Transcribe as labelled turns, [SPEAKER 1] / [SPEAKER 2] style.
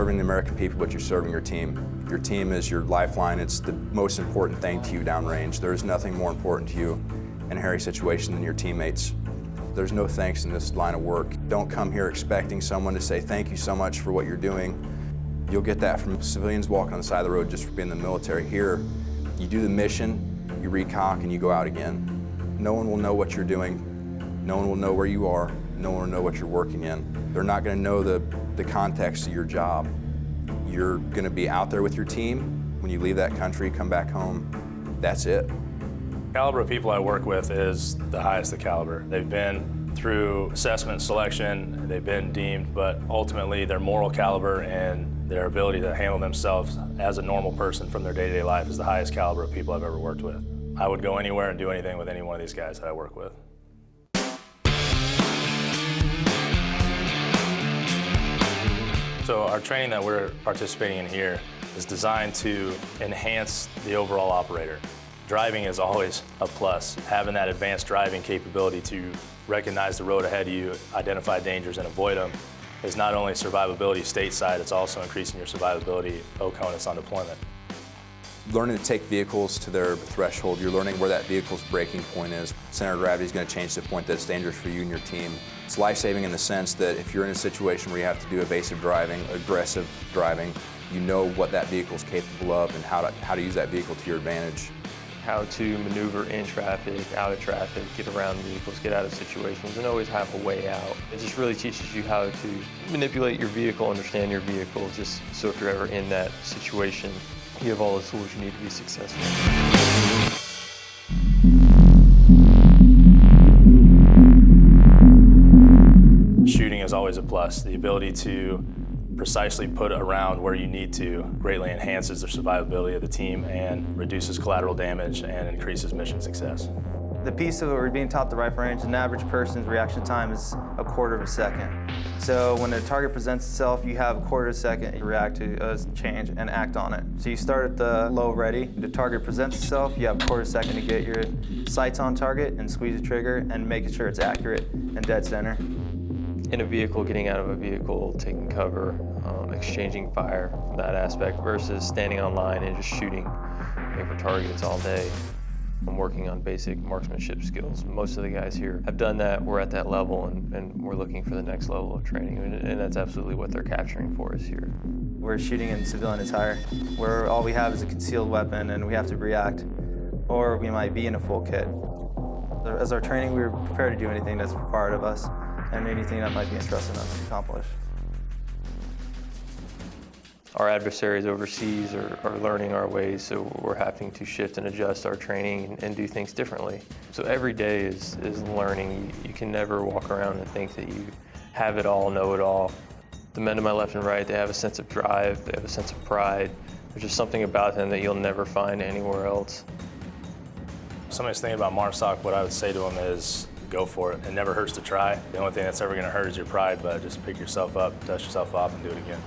[SPEAKER 1] serving the American people, but you're serving your team. Your team is your lifeline. It's the most important thing to you downrange. There's nothing more important to you in a hairy situation than your teammates. There's no thanks in this line of work. Don't come here expecting someone to say thank you so much for what you're doing. You'll get that from civilians walking on the side of the road just for being in the military. Here, you do the mission, you recock, and you go out again. No one will know what you're doing. No one will know where you are. No one will know what you're working in. They're not going to know the context of your job. You're going to be out there with your team. When you leave that country, come back home, that's it.
[SPEAKER 2] The caliber of people I work with is the highest of caliber. They've been through assessment, selection, they've been deemed, but ultimately their moral caliber and their ability to handle themselves as a normal person from their day-to-day life is the highest caliber of people I've ever worked with. I would go anywhere and do anything with any one of these guys that I work with. So our training that we're participating in here is designed to enhance the overall operator. Driving is always a plus. Having that advanced driving capability to recognize the road ahead of you, identify dangers and avoid them is not only survivability stateside, it's also increasing your survivability OCONUS on deployment.
[SPEAKER 1] Learning to take vehicles to their threshold, you're learning where that vehicle's breaking point is. Center of gravity is going to change to the point that's dangerous for you and your team. It's life-saving in the sense that if you're in a situation where you have to do evasive driving, aggressive driving, you know what that vehicle's capable of and how to use that vehicle to your advantage.
[SPEAKER 3] How to maneuver in traffic, out of traffic, get around vehicles, get out of situations, and always have a way out. It just really teaches you how to manipulate your vehicle, understand your vehicle, just so if you're ever in that situation, you have all the tools you need to be successful.
[SPEAKER 2] Shooting is always a plus. The ability to precisely put around where you need to greatly enhances the survivability of the team and reduces collateral damage and increases mission success.
[SPEAKER 4] The piece of it we're being taught the rifle range, an average person's reaction time is a quarter of a second. So when a target presents itself, you have a quarter of a second to react to a change and act on it. So you start at the low ready, the target presents itself, you have a quarter of a second to get your sights on target and squeeze the trigger and making sure it's accurate and dead center.
[SPEAKER 3] In a vehicle, getting out of a vehicle, taking cover, exchanging fire from that aspect versus standing on line and just shooting paper targets all day. I'm working on basic marksmanship skills. Most of the guys here have done that. We're at that level and we're looking for the next level of training, and that's absolutely what they're capturing for us here.
[SPEAKER 4] We're shooting in civilian attire where all we have is a concealed weapon and we have to react, or we might be in a full kit. As our training, we're prepared to do anything that's required of us and anything that might be entrusted us to accomplish.
[SPEAKER 3] Our adversaries overseas are learning our ways, so we're having to shift and adjust our training and do things differently. So every day is learning. You can never walk around and think that you have it all, know it all. The men to my left and right, they have a sense of drive, they have a sense of pride. There's just something about them that you'll never find anywhere else.
[SPEAKER 2] Somebody's thinking about MARSOC, what I would say to them is go for it. It never hurts to try. The only thing that's ever going to hurt is your pride, but just pick yourself up, dust yourself off, and do it again.